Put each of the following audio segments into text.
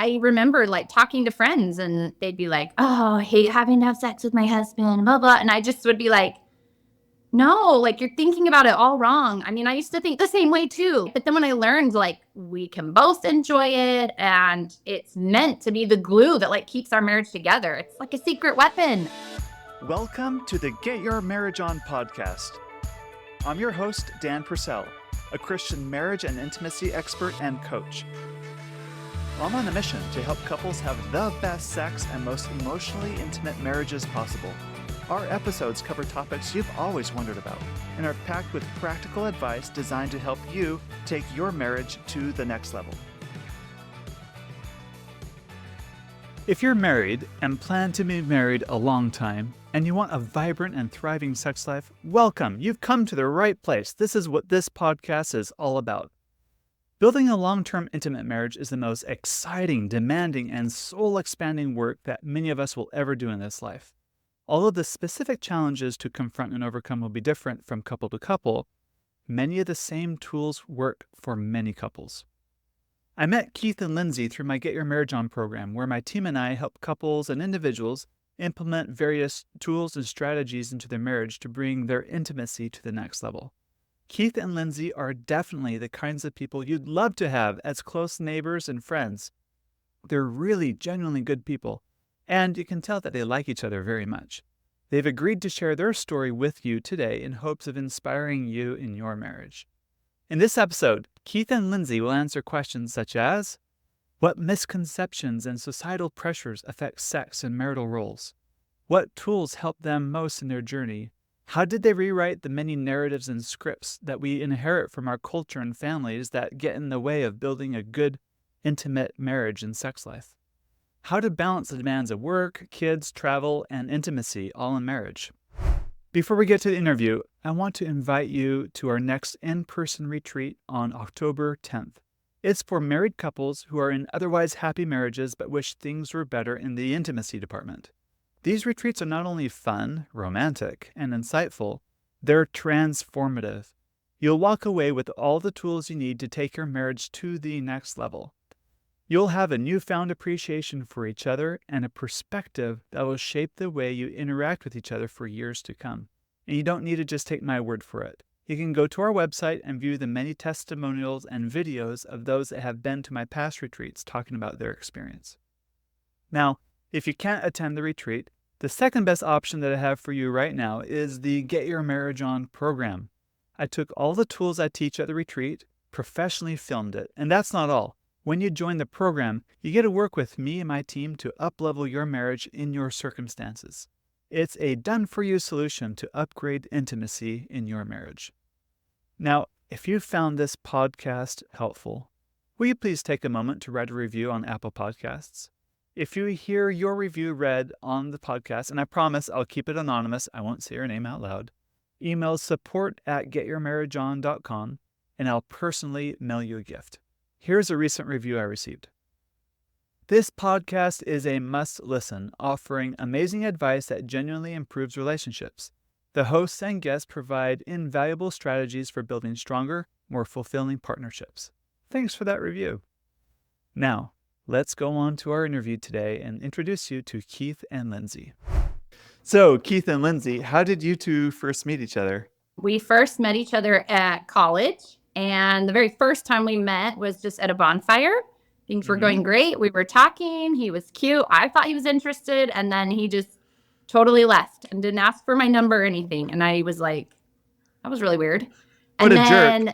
I remember like talking to friends and they'd be like, oh, I hate having to have sex with my husband, blah, blah. And I just would be like, no, like you're thinking about it all wrong. I mean, I used to think the same way too. But then when I learned like we can both enjoy it and it's meant to be the glue that like keeps our marriage together. It's like a secret weapon. Welcome to the Get Your Marriage On podcast. I'm your host, Dan Purcell, a Christian marriage and intimacy expert and coach. I'm on a mission to help couples have the best sex and most emotionally intimate marriages possible. Our episodes cover topics you've always wondered about and are packed with practical advice designed to help you take your marriage to the next level. If you're married and plan to be married a long time, and you want a vibrant and thriving sex life, welcome. You've come to the right place. This is what this podcast is all about. Building a long-term intimate marriage is the most exciting, demanding, and soul-expanding work that many of us will ever do in this life. Although the specific challenges to confront and overcome will be different from couple to couple, many of the same tools work for many couples. I met Keith and Lindsey through my Get Your Marriage On program, where my team and I help couples and individuals implement various tools and strategies into their marriage to bring their intimacy to the next level. Keith and Lindsey are definitely the kinds of people you'd love to have as close neighbors and friends. They're really genuinely good people, and you can tell that they like each other very much. They've agreed to share their story with you today in hopes of inspiring you in your marriage. In this episode, Keith and Lindsey will answer questions such as, what misconceptions and societal pressures affect sex and marital roles? What tools help them most in their journey? How did they rewrite the many narratives and scripts that we inherit from our culture and families that get in the way of building a good, intimate marriage and sex life? How to balance the demands of work, kids, travel, and intimacy all in marriage. Before we get to the interview, I want to invite you to our next in-person retreat on October 10th. It's for married couples who are in otherwise happy marriages but wish things were better in the intimacy department. These retreats are not only fun, romantic, and insightful, they're transformative. You'll walk away with all the tools you need to take your marriage to the next level. You'll have a newfound appreciation for each other and a perspective that will shape the way you interact with each other for years to come. And you don't need to just take my word for it. You can go to our website and view the many testimonials and videos of those that have been to my past retreats talking about their experience. Now, if you can't attend the retreat, the second best option that I have for you right now is the Get Your Marriage On program. I took all the tools I teach at the retreat, professionally filmed it, and that's not all. When you join the program, you get to work with me and my team to up-level your marriage in your circumstances. It's a done-for-you solution to upgrade intimacy in your marriage. Now, if you found this podcast helpful, will you please take a moment to write a review on Apple Podcasts? If you hear your review read on the podcast, and I promise I'll keep it anonymous, I won't say your name out loud, email support@getyourmarriageon.com and I'll personally mail you a gift. Here's a recent review I received. This podcast is a must-listen, offering amazing advice that genuinely improves relationships. The hosts and guests provide invaluable strategies for building stronger, more fulfilling partnerships. Thanks for that review. Now, let's go on to our interview today and introduce you to Keith and Lindsey. So, Keith and Lindsey, how did you two first meet each other? We first met each other at college, and the very first time we met was just at a bonfire. Things were going great. We were talking. He was cute. I thought he was interested, and then he just totally left and didn't ask for my number or anything. And I was like, that was really weird. What a jerk.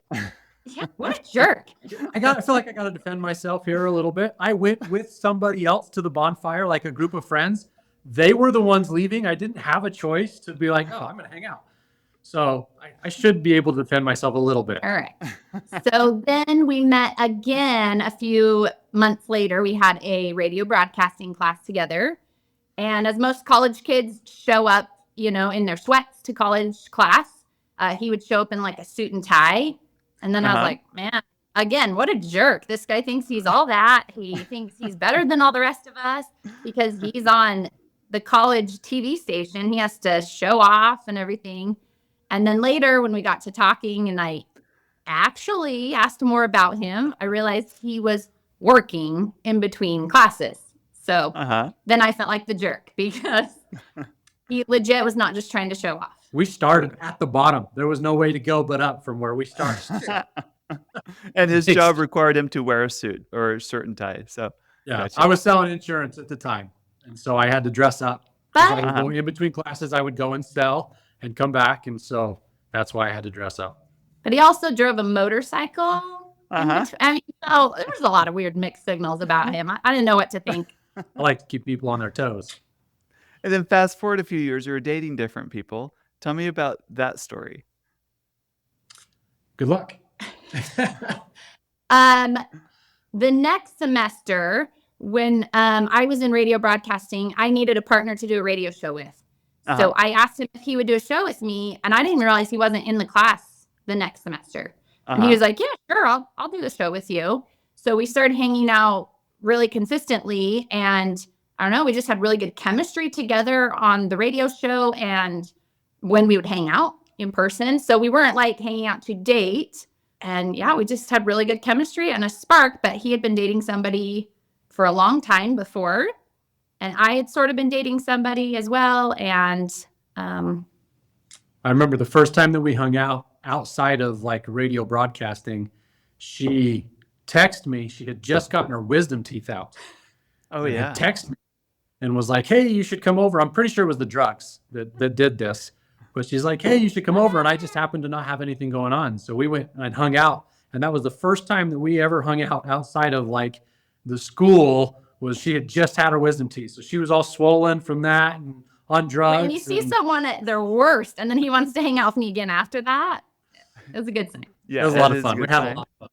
Yeah, what a jerk. I feel like I got to defend myself here a little bit. I went with somebody else to the bonfire, like a group of friends. They were the ones leaving. I didn't have a choice to be like, oh, I'm going to hang out. So I should be able to defend myself a little bit. All right. So then we met again a few months later. We had a radio broadcasting class together. And as most college kids show up, in their sweats to college class, he would show up in like a suit and tie. And then I was like, man, again, what a jerk. This guy thinks he's all that. He thinks he's better than all the rest of us because he's on the college TV station. He has to show off and everything. And then later when we got to talking and I actually asked more about him, I realized he was working in between classes. So Uh-huh. then I felt like the jerk because he legit was not just trying to show off. We started at the bottom. There was no way to go but up from where we started. And his job required him to wear a suit or a shirt and tie. So Yeah, gotcha. I was selling insurance at the time, and so I had to dress up. I would go in between classes. I would go and sell and come back, and so that's why I had to dress up. But he also drove a motorcycle. Uh-huh. I mean, so there was a lot of weird mixed signals about him. I didn't know what to think. I like to keep people on their toes. And then fast forward a few years, you were dating different people. Tell me about that story. Good luck. The next semester, when I was in radio broadcasting, I needed a partner to do a radio show with. Uh-huh. So I asked him if he would do a show with me, and I didn't realize he wasn't in the class the next semester. And he was like, yeah, sure, I'll do the show with you. So we started hanging out really consistently, and I don't know, we just had really good chemistry together on the radio show and when we would hang out in person. So we weren't like hanging out to date. And yeah, we just had really good chemistry and a spark, but he had been dating somebody for a long time before. And I had sort of been dating somebody as well. And I remember the first time that we hung out outside of like radio broadcasting, she texted me. She had just gotten her wisdom teeth out. Oh, yeah. Texted me and was like, hey, you should come over. I'm pretty sure it was the drugs that did this. But she's like, hey, you should come over. And I just happened to not have anything going on. So we went and hung out. And that was the first time that we ever hung out outside of like the school. Was she had just had her wisdom teeth. So she was all swollen from that and on drugs. when you see someone at their worst and then he wants to hang out with me again after that, it was a good sign. Yeah, it was a lot of fun. We had a lot of fun.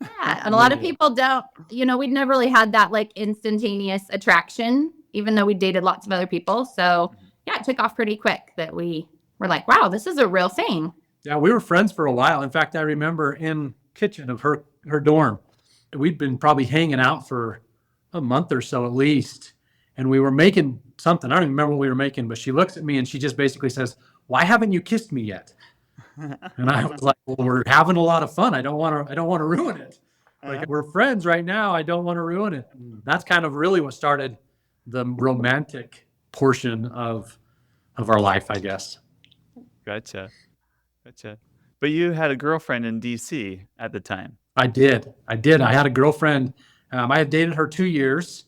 Yeah, and a lot of people don't, we'd never really had that like instantaneous attraction, even though we dated lots of other people. So yeah, it took off pretty quick that we were like, wow, this is a real thing. Yeah, we were friends for a while. In fact, I remember in kitchen of her dorm, we'd been probably hanging out for a month or so at least. And we were making something. I don't even remember what we were making, but she looks at me and she just basically says, why haven't you kissed me yet? And I was like, well, we're having a lot of fun. I don't want to ruin it. Like, we're friends right now. I don't want to ruin it. And that's kind of really what started the romantic portion of our life, I guess. Gotcha. But you had a girlfriend in DC at the time. I did. I had a girlfriend. I had dated her 2 years.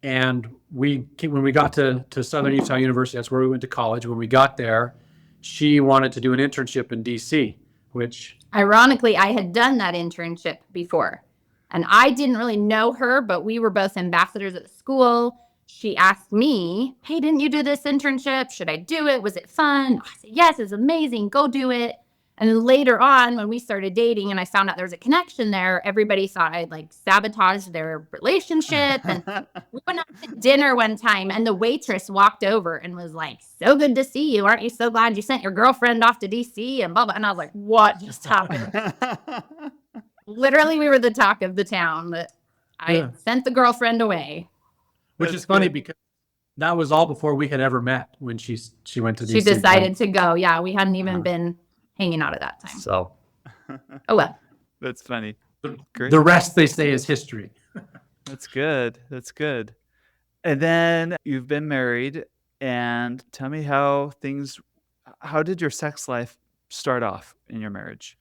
And when we got to Southern Utah University, that's where we went to college. When we got there, she wanted to do an internship in DC, which... Ironically, I had done that internship before. And I didn't really know her, but we were both ambassadors at the school. She asked me, hey, didn't you do this internship? Should I do it? Was it fun? I said, yes, it's amazing. Go do it. And then later on, when we started dating and I found out there was a connection there, everybody thought I'd like sabotaged their relationship. And we went out to dinner one time and the waitress walked over and was like, so good to see you. Aren't you so glad you sent your girlfriend off to DC and blah, blah. And I was like, what just happened? Literally, we were the talk of the town that I sent the girlfriend away. Which is funny because that was all before we had ever met when she went to DC. She decided to go. Yeah, we hadn't even been hanging out at that time. So, oh well. That's funny. Great. The rest, they say, is history. That's good. And then you've been married, and tell me how did your sex life start off in your marriage?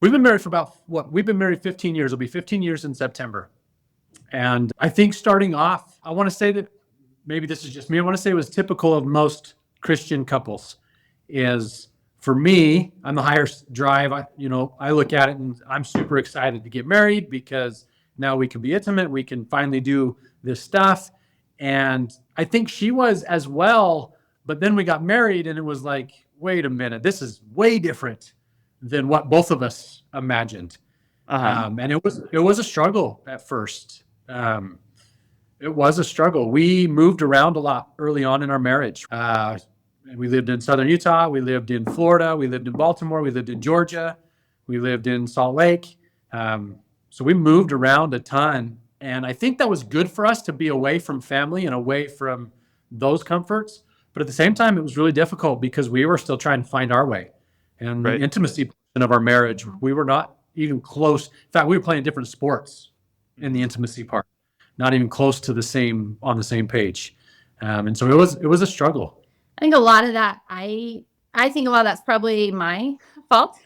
We've been married for we've been married 15 years. It'll be 15 years in September. And I think starting off, I want to say that maybe this is just me. I want to say it was typical of most Christian couples is, for me, I'm the higher drive. I look at it and I'm super excited to get married because now we can be intimate. We can finally do this stuff. And I think she was as well. But then we got married and it was like, wait a minute, this is way different than what both of us imagined. And it was a struggle at first. It was a struggle. We moved around a lot early on in our marriage. We lived in Southern Utah. We lived in Florida. We lived in Baltimore. We lived in Georgia. We lived in Salt Lake. So we moved around a ton. And I think that was good for us to be away from family and away from those comforts. But at the same time, it was really difficult because we were still trying to find our way. And the intimacy portion of our marriage, we were not even close. In fact, we were playing different sports in the intimacy part, not even close to on the same page. And so it was a struggle. I think a lot of that, I think a lot of that's probably my fault.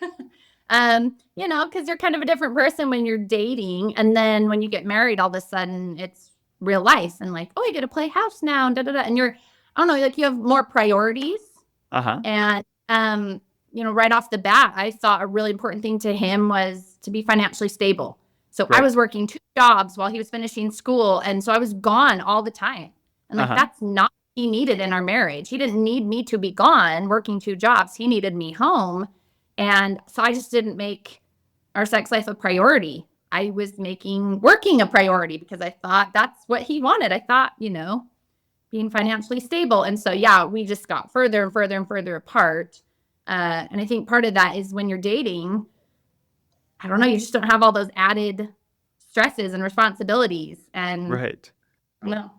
Because you're kind of a different person when you're dating. And then when you get married, all of a sudden it's real life. And like, oh, you get to play house now. And And you're, I don't know, like you have more priorities. And, right off the bat, I thought a really important thing to him was to be financially stable. So I was working 2 jobs while he was finishing school. And so I was gone all the time. And like, that's not what he needed in our marriage. He didn't need me to be gone working 2 jobs. He needed me home. And so I just didn't make our sex life a priority. I was making working a priority because I thought that's what he wanted. I thought, being financially stable. And so, yeah, we just got further and further and further apart. And I think part of that is when you're dating, I don't know, you just don't have all those added stresses and responsibilities. And Right. no.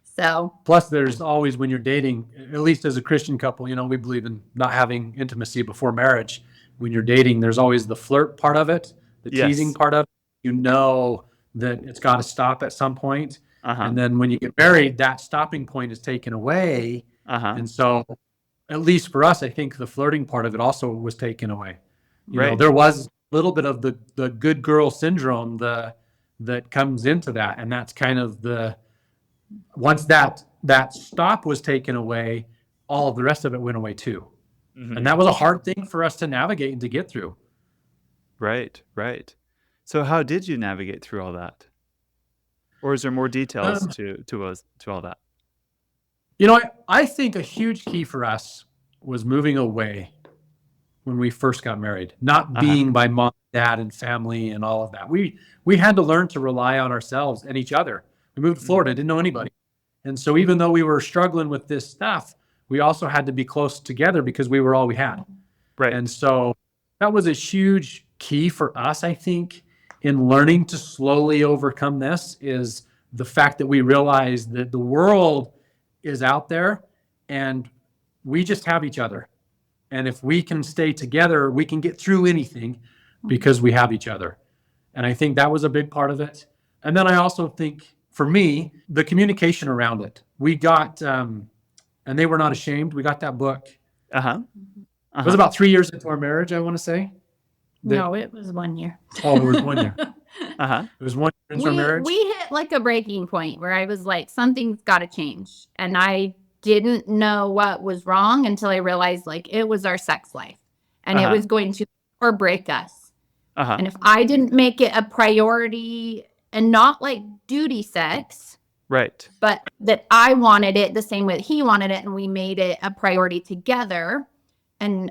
So plus there's always, when you're dating, at least as a Christian couple, we believe in not having intimacy before marriage. When you're dating, there's always the flirt part of it, the teasing part of it. That it's got to stop at some point. And then when you get married, that stopping point is taken away. And so at least for us, I think the flirting part of it also was taken away. There was a little bit of the good girl syndrome that comes into that. And that's kind of once that stop was taken away, all of the rest of it went away too. And that was a hard thing for us to navigate and to get through. Right. So how did you navigate through all that? Or is there more details to all that? I think a huge key for us was moving away when we first got married, not being by mom, dad, and family and all of that. We had to learn to rely on ourselves and each other. We moved to Florida, didn't know anybody. And so even though we were struggling with this stuff, we also had to be close together because we were all we had. Right. And so that was a huge key for us, I think, in learning to slowly overcome this, is the fact that we realized that the world is out there and we just have each other. And if we can stay together, we can get through anything because we have each other. And I think that was a big part of it. And then I also think, for me, the communication around it. We got, and They Were Not Ashamed. We got that book. It was about 3 years into our marriage, I want to say. No, it was 1 year. Oh, it was 1 year. It was 1 year into our marriage. We hit like a breaking point where I was like, something's got to change. And I didn't know what was wrong until I realized like it was our sex life. And it was going to or break us. And if I didn't make it a priority and not like duty sex, right, but that I wanted it the same way that he wanted it, and we made it a priority together. And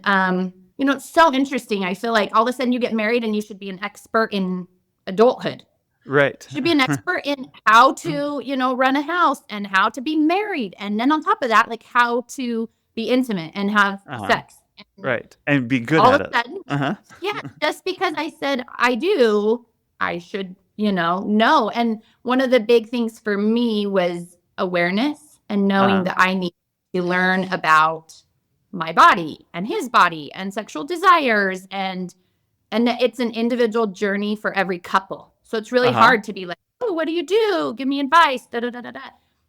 it's so interesting. I feel like all of a sudden you get married and you should be an expert in adulthood. Right. You should be an expert in how to, run a house and how to be married. And then on top of that, like how to be intimate and have sex. Right. And be good all at of it. a sudden, yeah, just because I said I do, I should, know. And one of the big things for me was awareness and knowing that I need to learn about my body and his body and sexual desires. And it's an individual journey for every couple. So it's really hard to be like, oh, what do you do? Give me advice. Da, da, da, da, da.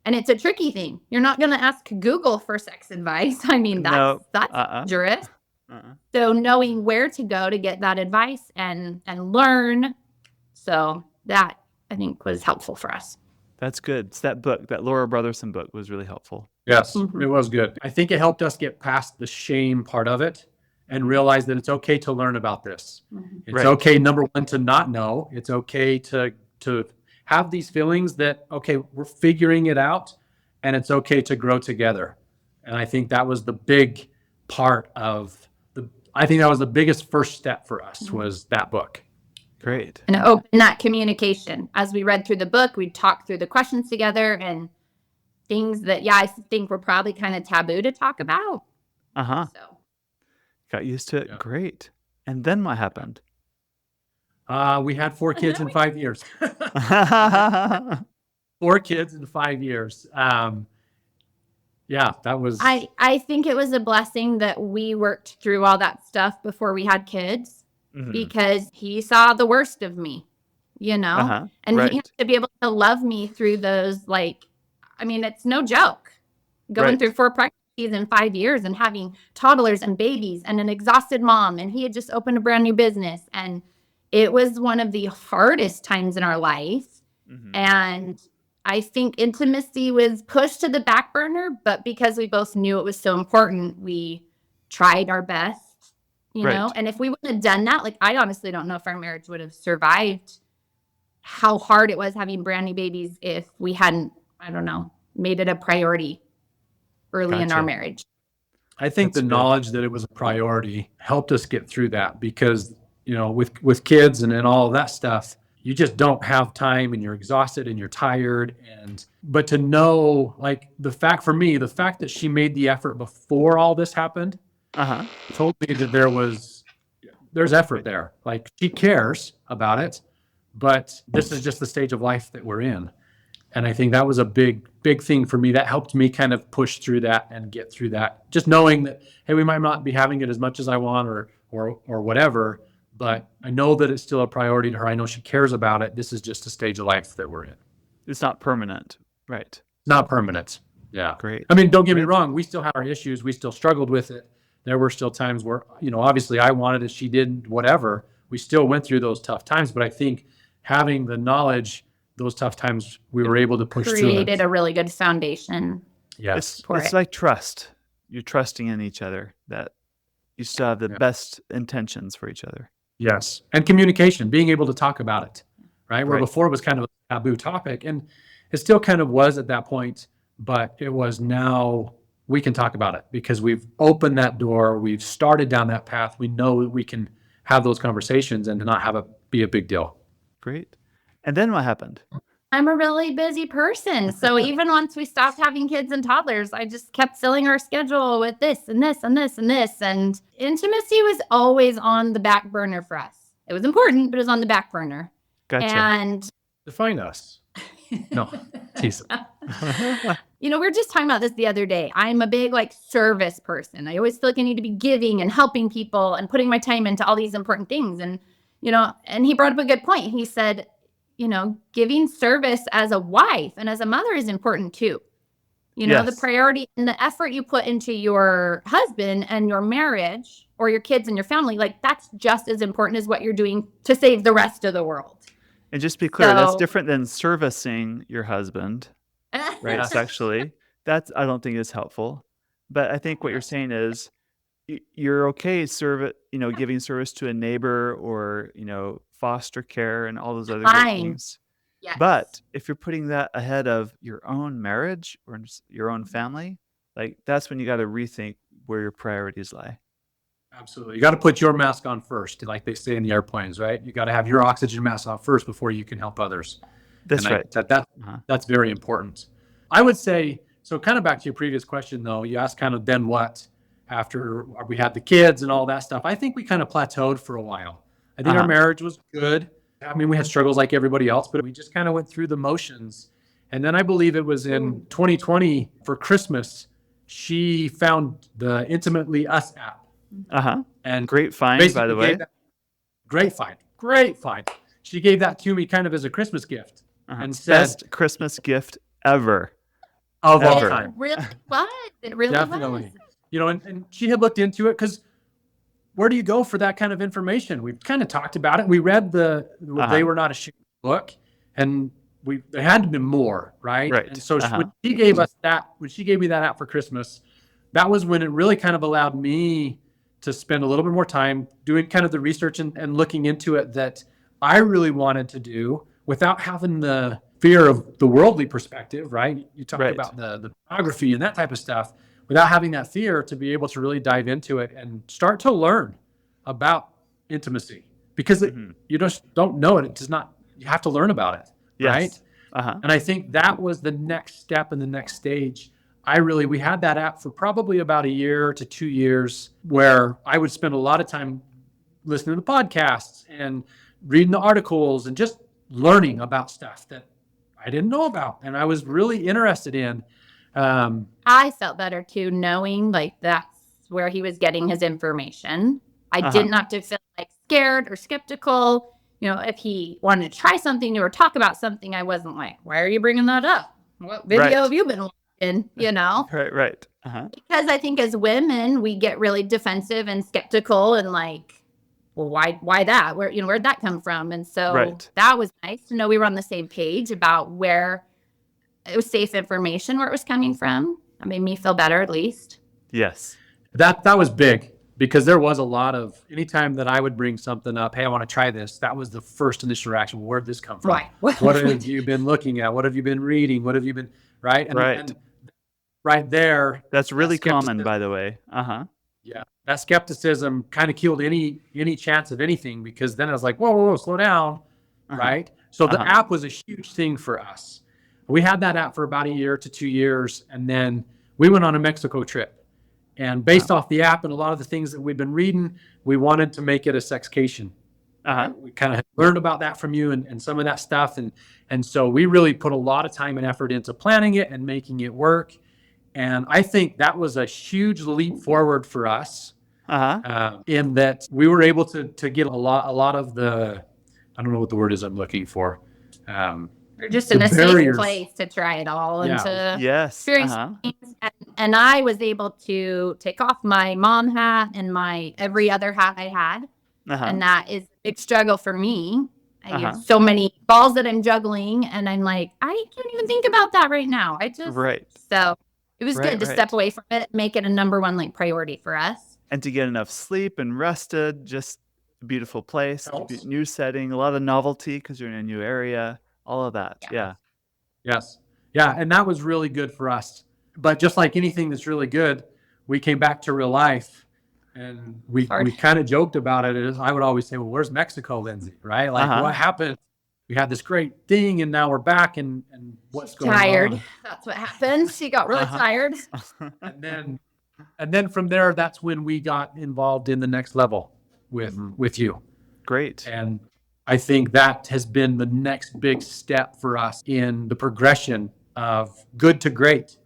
And it's a tricky thing. You're not going to ask Google for sex advice. I mean, that's dangerous. So knowing where to go to get that advice and learn. So that, I think, was helpful for us. That's good. It's that book, that Laura Brotherson book, was really helpful. Yes, it was good. I think it helped us get past the shame part of it and realize that it's okay to learn about this. It's okay, number one, to not know. It's okay to have these feelings that, okay, we're figuring it out, and it's okay to grow together. And I think that was the big part of I think that was the biggest first step for us, was that book. Great. And open that communication. As we read through the book, we'd talk through the questions together and things that, I think were probably kind of taboo to talk about. So got used to it. Yeah. Great. And then what happened? We had 4 kids in 5 years. 4 kids in 5 years. That was... I think it was a blessing that we worked through all that stuff before we had kids, because he saw the worst of me. you know? Uh-huh. And he has Right. to be able to love me through those, like, I mean, it's no joke. Going Right. through 4 pregnancies in 5 years and having toddlers and babies and an exhausted mom. And he had just opened a brand new business. And it was one of the hardest times in our life. Mm-hmm. And I think intimacy was pushed to the back burner, but because we both knew it was so important, we tried our best, you know? Right. And if we wouldn't have done that, like, I honestly don't know if our marriage would have survived how hard it was having brand new babies if we hadn't, I don't know, made it a priority early in our Gotcha. marriage. I think That's the good. knowledge that it was a priority helped us get through that because, with kids and all of that stuff, you just don't have time and you're exhausted and you're tired. But to know, like, the fact that she made the effort before all this happened Uh-huh. told me that there's effort there. Like, she cares about it, but this is just the stage of life that we're in. And I think that was a big, big thing for me. That helped me kind of push through that and get through that. Just knowing that, hey, we might not be having it as much as I want or whatever, but I know that it's still a priority to her. I know she cares about it. This is just a stage of life that we're in. It's not permanent. Right. Not permanent. Yeah. Great. I mean, don't get me Great. wrong. We still have our issues. We still struggled with it. There were still times where, obviously I wanted it, she didn't, whatever. We still went through those tough times, but I think having the knowledge, those tough times, we were able to push through Created it. a really good foundation. Yes. It's like trust. You're trusting in each other, that you still have the best intentions for each other. Yes. And communication, being able to talk about it, right? Where Right. before it was kind of a taboo topic, and it still kind of was at that point, but it was now we can talk about it because we've opened that door. We've started down that path. We know we can have those conversations and not have it be a big deal. Great. And then what happened? I'm a really busy person. So even once we stopped having kids and toddlers, I just kept filling our schedule with this and this and this and this. And intimacy was always on the back burner for us. It was important, but it was on the back burner. Gotcha. And Define us. No, geez. we were just talking about this the other day. I'm a big service person. I always feel like I need to be giving and helping people and putting my time into all these important things. And, and he brought up a good point. He said, giving service as a wife and as a mother is important too. Yes. The priority and the effort you put into your husband and your marriage or your kids and your family, that's just as important as what you're doing to save the rest of the world. And just be clear, that's So- different than servicing your husband, right? Yes. Sexually. That's, I don't think is helpful. But I think what you're saying is you're okay giving service to a neighbor or, foster care and all those other good Fine. things. Yes. But if you're putting that ahead of your own marriage or your own family, that's when you got to rethink where your priorities lie. Absolutely. You got to put your mask on first, like they say in the airplanes, right? You got to have your oxygen mask on first before you can help others. That's And right. That's very important. I would say, so kind of back to your previous question, though, you asked kind of then what after we had the kids and all that stuff. I think we kind of plateaued for a while. I think our marriage was good. I mean, we had struggles like everybody else, but we just kind of went through the motions. And then I believe it was in 2020 for Christmas, she found the Intimately Us app. And Great find, by the way. Great find. She gave that to me kind of as a Christmas gift and said, Best Christmas gift ever. of all Ever. time. It really was. It really Definitely. was. And she had looked into it because where do you go for that kind of information? We've kind of talked about it. We read They Were Not Ashamed book, and there had to be more, right? Right. And so when she gave me that app for Christmas, that was when it really kind of allowed me to spend a little bit more time doing kind of the research and looking into it that I really wanted to do without having the fear of the worldly perspective, right? You talk about the pornography and that type of stuff, without having that fear, to be able to really dive into it and start to learn about intimacy, because you just don't know it. It does not, you have to learn about it. Yes. Right. And I think that was the next step and the next stage. We had that app for probably about a year to 2 years, where I would spend a lot of time listening to podcasts and reading the articles and just learning about stuff that I didn't know about and I was really interested in. I felt better too, knowing that's where he was getting his information. I didn't have to feel scared or skeptical. if he wanted to try something new or talk about something, I wasn't like, why are you bringing that up? What video have you been watching? Right. Because I think as women, we get really defensive and skeptical and like, well, why that? Where'd that come from? And so that was nice to know we were on the same page about where it was safe information, where it was coming from. That made me feel better, at least. Yes. That was big, because there was a lot of, anytime that I would bring something up, hey, I want to try this, that was the first initial reaction. Where'd this come from? Right. What have you been looking at? What have you been reading? What have you been, right? And right there. That's really common, by the way. Yeah. That skepticism kind of killed any chance of anything, because then I was like, whoa, slow down. Right. So the app was a huge thing for us. We had that app for about 1 year to 2 years. And then we went on a Mexico trip, and based off the app and a lot of the things that we've been reading, we wanted to make it a sexcation. We kind of learned about that from you and some of that stuff. And so we really put a lot of time and effort into planning it and making it work. And I think that was a huge leap forward for us, in that we were able to get a lot of the, I don't know what the word is I'm looking for. We're just in a safe place to try it all and to experience things. And I was able to take off my mom hat and my every other hat I had. And that is a big struggle for me. I have so many balls that I'm juggling, and I'm like, I can't even think about that right now. So it was good to step away from it, make it a number one like priority for us. And to get enough sleep and rested, just a beautiful place, new setting, a lot of novelty because you're in a new area, all of that. Yes. Yeah. And that was really good for us. But just like anything that's really good, we came back to real life, and we kind of joked about it. I would always say, well, where's Mexico, Lindsay? Right? Like what happened? We had this great thing, and now we're back, and what's going on? Tired. That's what happened. She got really tired. And then from there, that's when we got involved in the next level with you. Great. And I think that has been the next big step for us in the progression of good to great.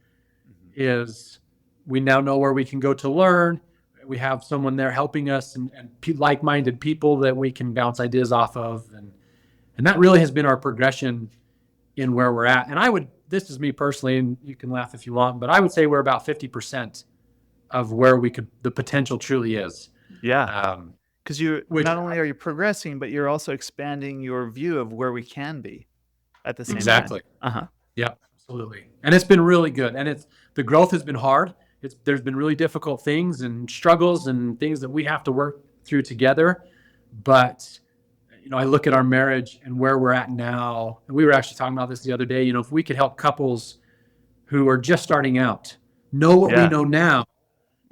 Is we now know where we can go to learn. We have someone there helping us, and like-minded people that we can bounce ideas off of. And that really has been our progression in where we're at. And this is me personally, and you can laugh if you want, but I would say we're about 50% of where the potential truly is. Yeah. Because not only are you progressing, but you're also expanding your view of where we can be at the same time. Yeah, absolutely. And it's been really good. And the growth has been hard. There's been really difficult things and struggles and things that we have to work through together. But I look at our marriage and where we're at now, and we were actually talking about this the other day. If we could help couples who are just starting out know what we know now,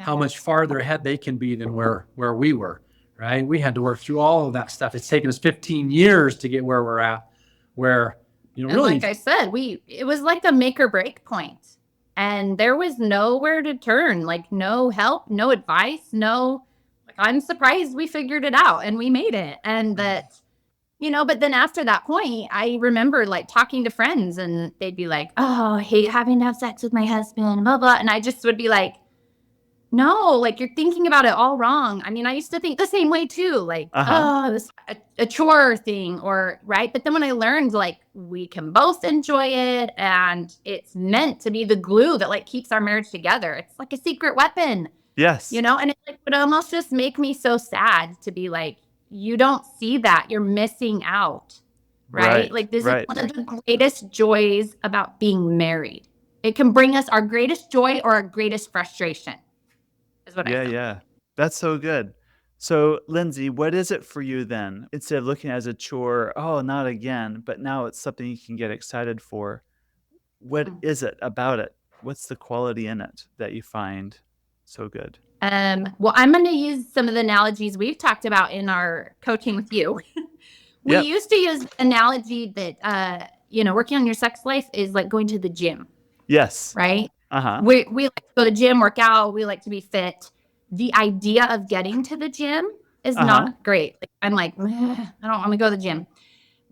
how much farther ahead they can be than where we were, right? We had to work through all of that stuff. It's taken us 15 years to get where we're at, where, really. Like I said, it was like a make or break point, and there was nowhere to turn, like no help, no advice, I'm surprised we figured it out and we made it. And that, but then after that point, I remember like talking to friends, and they'd be like, oh, I hate having to have sex with my husband, blah, blah. And I just would be like, no, like you're thinking about it all wrong. I mean, I used to think the same way too, like, oh, this a chore thing right. But then when I learned like we can both enjoy it, and it's meant to be the glue that like keeps our marriage together. It's like a secret weapon. Yes. And it like would almost just make me so sad to be like, you don't see that, you're missing out. Right? Like this is one of the greatest joys about being married. It can bring us our greatest joy or our greatest frustration. Is what I think. Yeah. That's so good. So, Lindsay, what is it for you then? Instead of looking at it as a chore, oh, not again, but now it's something you can get excited for. What is it about it? What's the quality in it that you find so good? Well, I'm going to use some of the analogies we've talked about in our coaching with you. We used to use analogy that, working on your sex life is like going to the gym. Yes. Right? We like to go to the gym, work out. We like to be fit. The idea of getting to the gym is not great. Like, I'm like, I don't want to go to the gym.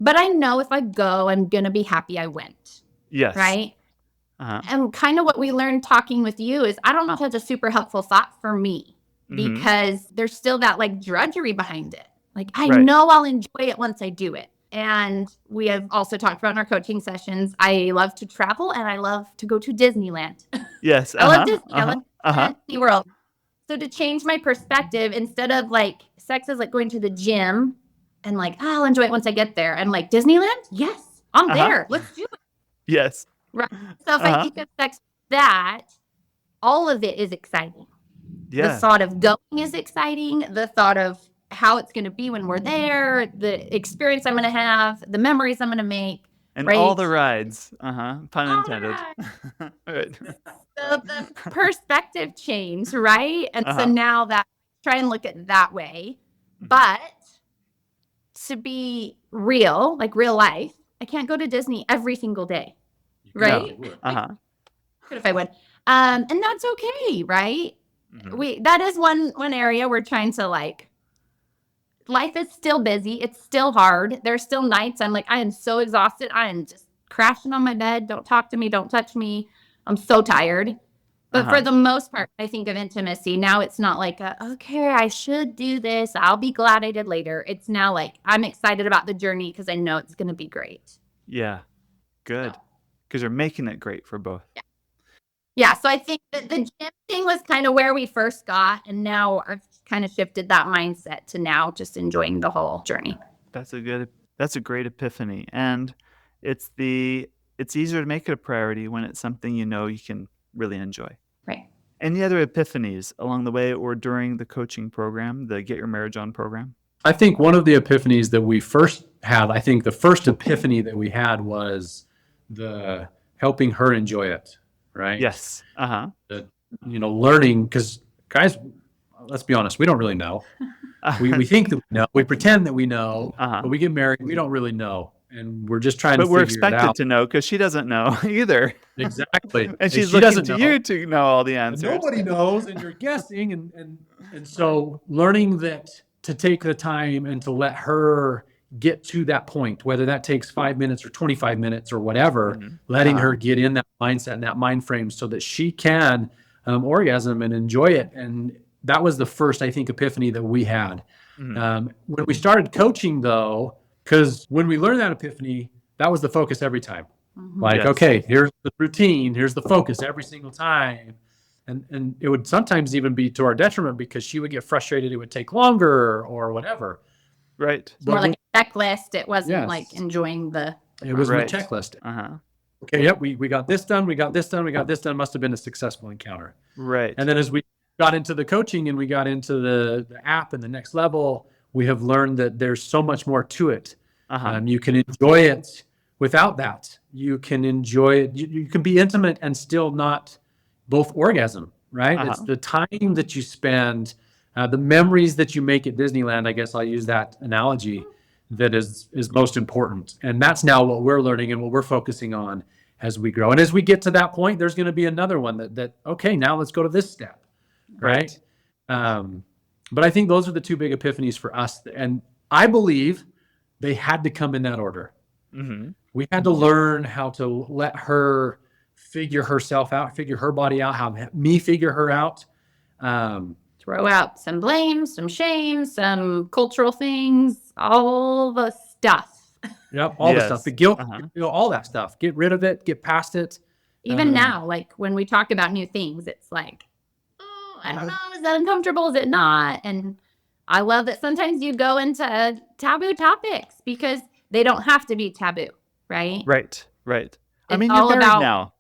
But I know if I go, I'm going to be happy I went. Yes. Right? And kind of what we learned talking with you is, I don't know if that's a super helpful thought for me, because there's still that like drudgery behind it. Like, I Right. know I'll enjoy it once I do it. And we have also talked about in our coaching sessions, I love to travel and I love to go to Disneyland. Yes. I love Uh-huh. Disney. I love Uh-huh. Disney World. So to change my perspective, instead of like sex is like going to the gym and like, oh, I'll enjoy it once I get there. And like Disneyland, yes, I'm Uh-huh. there. Let's do it. Yes. Right. So if I think of sex that, all of it is exciting. Yeah. The thought of going is exciting. The thought of how it's going to be when we're there, the experience I'm going to have, the memories I'm going to make. And right? all the rides. Pun All intended. Right. So the perspective change, right? And so now that try and look at it that way. But to be real, like real life, I can't go to Disney every single day. Right? No. Good if I would. And that's okay, right? That is one area we're trying to like. Life is still busy. It's still hard. There's still nights I'm like, I am so exhausted. I am just crashing on my bed. Don't talk to me. Don't touch me. I'm so tired. But for the most part, I think of intimacy. Now it's not like, okay, I should do this. I'll be glad I did later. It's now like, I'm excited about the journey because I know it's going to be great. Yeah. Good. Because you're making it great for both. Yeah. So I think that the gym thing was kind of where we first got. And now I've kind of shifted that mindset to now just enjoying the whole journey. That's a great epiphany. And it's easier to make it a priority when it's something you know you can really enjoy. Right. Any other epiphanies along the way or during the coaching program, the Get Your Marriage On program? I think one of the epiphanies that we first had, I think the first epiphany that we had was the helping her enjoy it, right? Yes. Learning, because guys, let's be honest, we don't really know. We think that we know. We pretend that we know, but we get married, we don't really know. And we're just trying to figure it out. But we're expected to know because she doesn't know either. Exactly. And she's looking to you to know all the answers. Nobody knows, and you're guessing. And so learning that to take the time and to let her get to that point, whether that takes 5 minutes or 25 minutes or whatever, letting her get in that mindset and that mind frame so that she can orgasm and enjoy it. And that was the first, I think, epiphany that we had. When we started coaching, though, because when we learned that epiphany, that was the focus every time. Like, okay, here's the routine, here's the focus every single time. And it would sometimes even be to our detriment because she would get frustrated. It would take longer or whatever. Right. It's more like a checklist. It wasn't like enjoying it wasn't a checklist. Okay, yep, we got this done, we got this done, we got this done. Must have been a successful encounter. Right. And then as we got into the coaching and we got into the app and the next level, we have learned that there's so much more to it. You can enjoy it without that. You can enjoy it. You can be intimate and still not both orgasm, right? It's the time that you spend, the memories that you make at Disneyland. I guess I'll use that analogy that is most important. And that's now what we're learning and what we're focusing on as we grow. And as we get to that point, there's going to be another one that okay, now let's go to this step, right? But I think those are the two big epiphanies for us. And I believe they had to come in that order. We had to learn how to let her figure herself out, figure her body out, have me figure her out. Throw out some blame, some shame, some cultural things, all the stuff. Yep, all the stuff, the guilt, all that stuff. Get rid of it, get past it. Even now, like when we talk about new things, it's like, oh, I don't know, is that uncomfortable? Is it not? And I love that sometimes you go into taboo topics because they don't have to be taboo, right? Right. It's I mean, all you're married about now.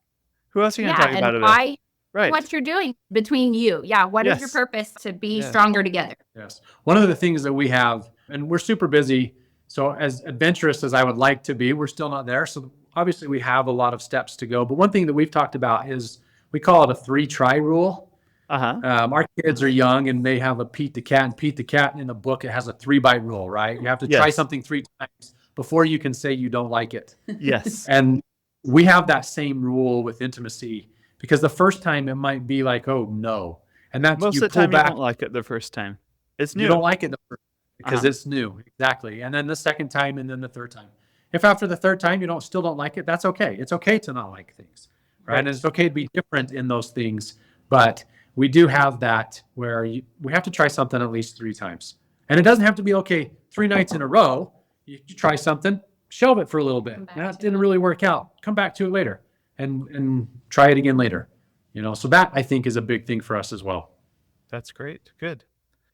Who else are you going to talk about it why, with? what you're doing between you. Yeah, what is your purpose to be stronger together? Yes. One of the things that we have, and we're super busy, so as adventurous as I would like to be, we're still not there. So obviously we have a lot of steps to go. But one thing that we've talked about is we call it a 3-try rule. Our kids are young and they have a Pete the Cat, and Pete the Cat in the book, it has a 3-bite rule, right? You have to try something 3 times before you can say you don't like it. Yes. And we have that same rule with intimacy because the first time it might be like, oh no. And that's most you of the pull time back. You don't like it the first time. It's new. You don't like it the first because it's new. Exactly. And then the second time and then the third time. If after the third time you still don't like it, that's okay. It's okay to not like things. Right. And it's okay to be different in those things. But we do have that where we have to try something at least 3 times. And it doesn't have to be, okay, 3 nights in a row, you try something, shelve it for a little bit. That didn't really work out. Come back to it later and try it again later. So that I think is a big thing for us as well. That's great. Good.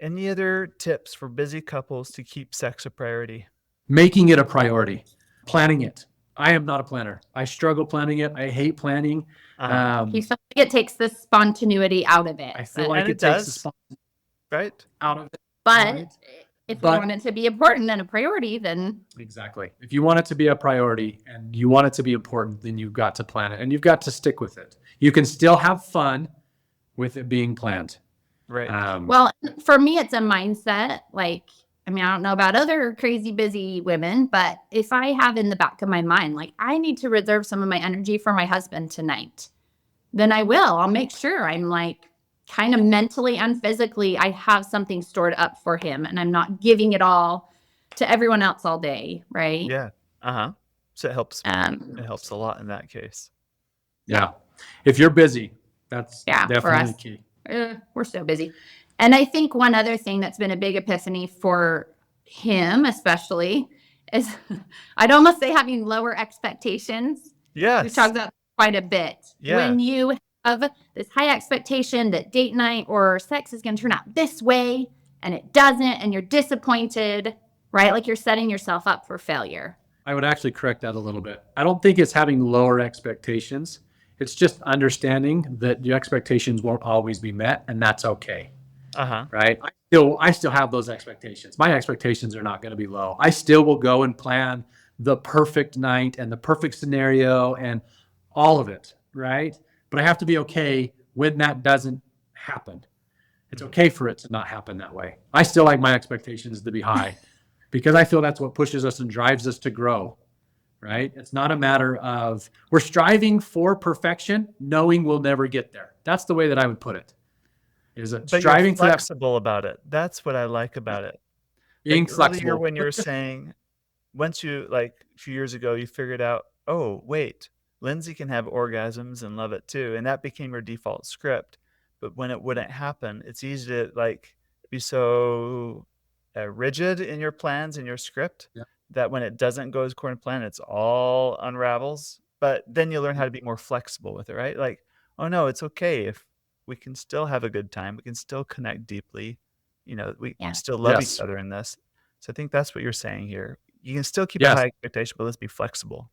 Any other tips for busy couples to keep sex a priority? Making it a priority, planning it. I am not a planner. I struggle planning it. I hate planning. You feel like it takes the spontaneity out of it. I feel like it takes the spontaneity right out of it. But Right. if you want it to be important and a priority, then Exactly. If you want it to be a priority and you want it to be important, then you've got to plan it and you've got to stick with it. You can still have fun with it being planned. right. Well, for me, it's a mindset. Like, I don't know about other crazy busy women, but if I have in the back of my mind, like, I need to reserve some of my energy for my husband tonight, then I will. I'll make sure I'm like kind of mentally and physically, I have something stored up for him and I'm not giving it all to everyone else all day. Right. Yeah. So it helps. It helps a lot in that case. Yeah. If you're busy, that's for definitely us. key. We're so busy. And I think one other thing that's been a big epiphany for him, especially, is I'd almost say having lower expectations. Yes. We've talked about quite a bit. Yeah. When you have this high expectation that date night or sex is going to turn out this way and it doesn't, and you're disappointed, right? Like you're setting yourself up for failure. I would actually correct that a little bit. I don't think it's having lower expectations. It's just understanding that your expectations won't always be met, and that's okay. Right? I still have those expectations. My expectations are not going to be low. I still will go and plan the perfect night and the perfect scenario and all of it, right? But I have to be okay when that doesn't happen. It's okay for it to not happen that way. I still like my expectations to be high because I feel that's what pushes us and drives us to grow. Right? It's not a matter of we're striving for perfection, knowing we'll never get there. That's the way that I would put it. But Striving you're for that, flexible about it. That's what I like about it. being Like flexible. earlier when you were saying, once you, like a few years ago, you figured out, oh, wait, Lindsay can have orgasms and love it too. And that became your default script. But when it wouldn't happen, it's easy to like be so rigid in your plans and your script. Yeah. That when it doesn't go as according to plan, it's all unravels. But then you learn how to be more flexible with it, right? Like, oh no, it's okay if we can still have a good time. We can still connect deeply. We still love each other in this. So I think that's what you're saying here. You can still keep a high expectation, but let's be flexible.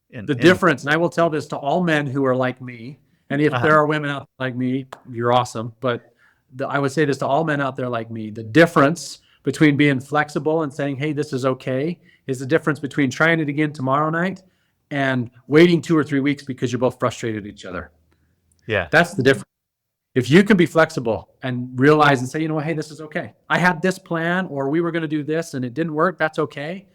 The difference, and I will tell this to all men who are like me, and if there are women out there like me, you're awesome. But I would say this to all men out there like me. The difference between being flexible and saying, hey, this is okay, is the difference between trying it again tomorrow night and waiting 2 or 3 weeks because you're both frustrated at each other. Yeah. That's the difference. If you can be flexible and realize and say, you know what, hey, this is okay. I had this plan or we were going to do this and it didn't work. That's okay.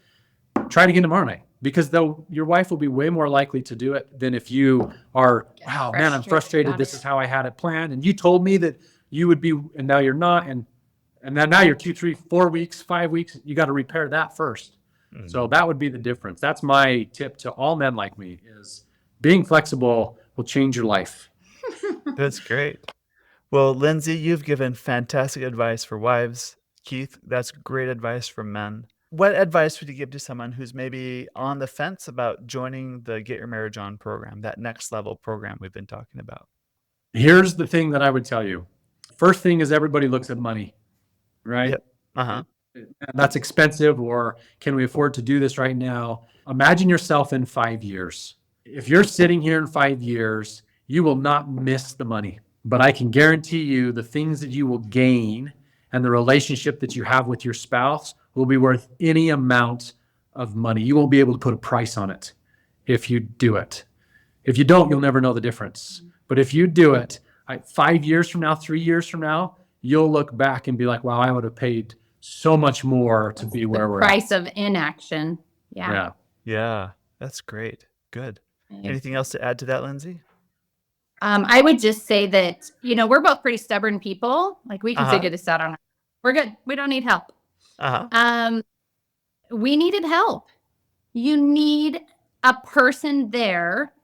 Try it again tomorrow night because though your wife will be way more likely to do it than if you are, wow, man, I'm frustrated. This is how I had it planned. And you told me that you would be, and now you're not. And then now you're 2, 3, 4 weeks, 5 weeks. You got to repair that first. Mm-hmm. So that would be the difference. That's my tip to all men like me is being flexible will change your life. That's great. Well, Lindsay, you've given fantastic advice for wives. Keith, that's great advice for men. What advice would you give to someone who's maybe on the fence about joining the Get Your Marriage On program, that next level program we've been talking about? Here's the thing that I would tell you. First thing is everybody looks at money, right? Yep. That's expensive, or can we afford to do this right now? Imagine yourself in 5 years. If you're sitting here in 5 years, you will not miss the money. But I can guarantee you the things that you will gain and the relationship that you have with your spouse will be worth any amount of money. You won't be able to put a price on it if you do it. If you don't, you'll never know the difference. But if you do it, 5 years from now, 3 years from now, you'll look back and be like, wow, I would have paid so much more to be where we're at. The price of inaction. Yeah. That's great. Good. Anything else to add to that, Lindsay? I would just say that, we're both pretty stubborn people. Like we can figure this out on our own. We're good. We don't need help. We needed help. You need a person there.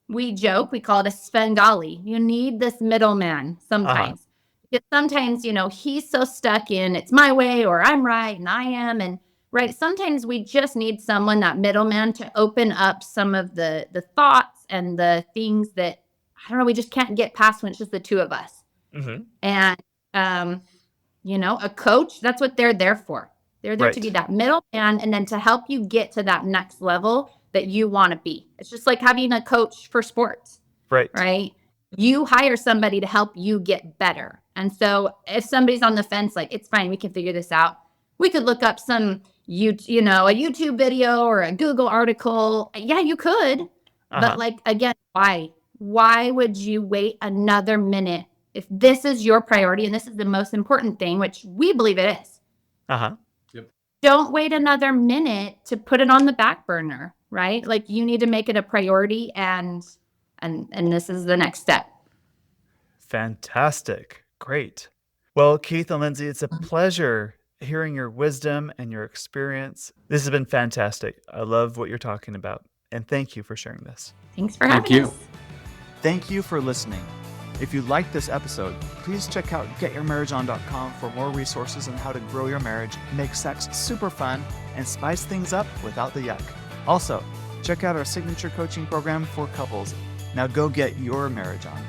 We joke, we call it a Svengali. You need this middleman sometimes. Because sometimes, he's so stuck in it's my way or I'm right and I am. And right? Sometimes we just need someone, that middleman, to open up some of the thoughts and the things that, I don't know, we just can't get past when it's just the two of us. Mm-hmm. And, a coach, that's what they're there for. They're there to Right. be that middleman and then to help you get to that next level that you want to be. It's just like having a coach for sports, Right. right? You hire somebody to help you get better. And so if somebody's on the fence, like, it's fine, we can figure this out. We could look up a YouTube video or a Google article. Yeah, you could. Uh-huh. But again, why? Why would you wait another minute if this is your priority and this is the most important thing, which we believe it is? Uh-huh. Don't wait another minute to put it on the back burner, right? You need to make it a priority, and this is the next step. Fantastic. Great. Well, Keith and Lindsay, it's a pleasure hearing your wisdom and your experience. This has been fantastic. I love what you're talking about. And thank you for sharing this. Thanks for Thank having you. us. Thank you for listening. If you liked this episode, please check out getyourmarriageon.com for more resources on how to grow your marriage, make sex super fun, and spice things up without the yuck. Also, check out our signature coaching program for couples. Now go get your marriage on.